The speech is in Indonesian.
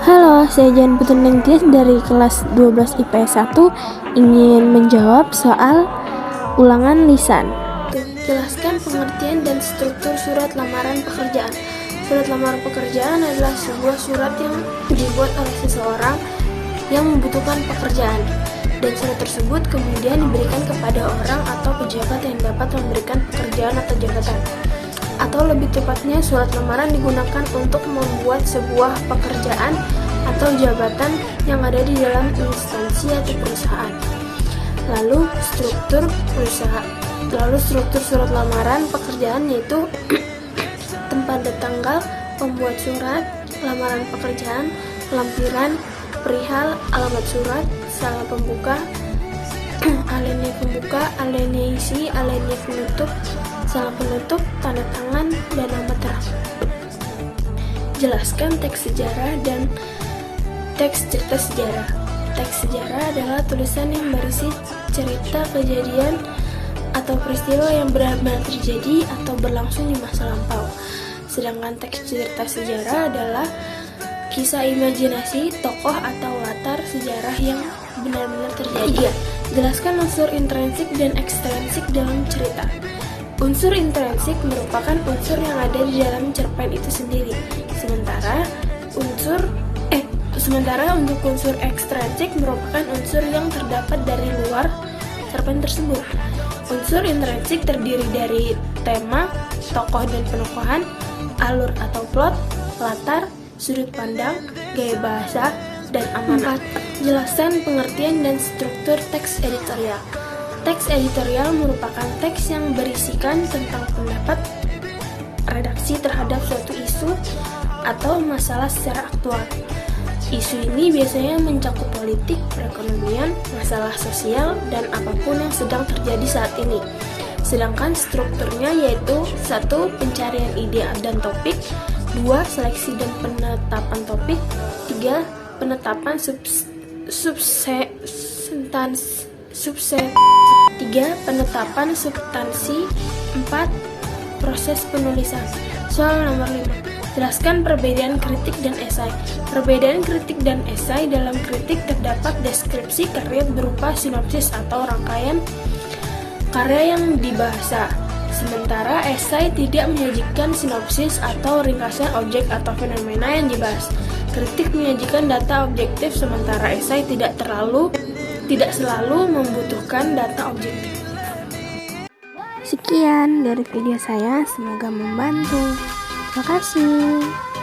Halo, saya Jan Putri Nengtyas dari kelas 12 IPS 1 ingin menjawab soal ulangan lisan. Jelaskan pengertian dan struktur surat lamaran pekerjaan. Surat lamaran pekerjaan adalah sebuah surat yang dibuat oleh seseorang yang membutuhkan pekerjaan, dan surat tersebut kemudian diberikan kepada orang atau pejabat yang dapat memberikan pekerjaan atau jabatan. Atau lebih tepatnya, surat lamaran digunakan untuk membuat sebuah pekerjaan atau jabatan yang ada di dalam instansi atau perusahaan. Lalu struktur surat lamaran pekerjaan yaitu tempat dan tanggal, pembuat surat lamaran pekerjaan, lampiran, perihal, alamat surat, salah pembuka, alinea pembuka, alinea isi, alinea penutup, salah penutup, tanda tangan, dan nama terang. Jelaskan teks sejarah dan teks cerita sejarah. Teks sejarah adalah tulisan yang berisi cerita kejadian atau peristiwa yang benar-benar terjadi atau berlangsung di masa lampau. Sedangkan teks cerita sejarah adalah kisah imajinasi tokoh atau latar sejarah yang benar-benar terjadi. Jelaskan unsur intrinsik dan ekstrinsik dalam cerita. Unsur intrinsik merupakan unsur yang ada di dalam cerpen itu sendiri. Sementara untuk unsur ekstrinsik merupakan unsur yang terdapat dari luar cerpen tersebut. Unsur intrinsik terdiri dari tema, tokoh dan penokohan, alur atau plot, latar, sudut pandang, gaya bahasa, dan amanat. Jelaskan pengertian dan struktur teks editorial. Teks editorial merupakan teks yang berisikan tentang pendapat redaksi terhadap suatu isu atau masalah secara aktual. Isu ini biasanya mencakup politik, perekonomian, masalah sosial, dan apapun yang sedang terjadi saat ini. Sedangkan strukturnya yaitu 1. Pencarian ide dan topik, 2. Seleksi dan penetapan topik, 3. Penetapan penetapan substansi, 4. Proses penulisan. Soal nomor 5. Jelaskan perbedaan kritik dan esai. Perbedaan kritik dan esai: dalam kritik terdapat deskripsi karya berupa sinopsis atau rangkaian karya yang dibahasa. Sementara esai tidak menyajikan sinopsis atau ringkasan objek atau fenomena yang dibahas. Kritik menyajikan data objektif, sementara esai tidak selalu membutuhkan data objektif. Sekian dari video saya, semoga membantu. Terima kasih.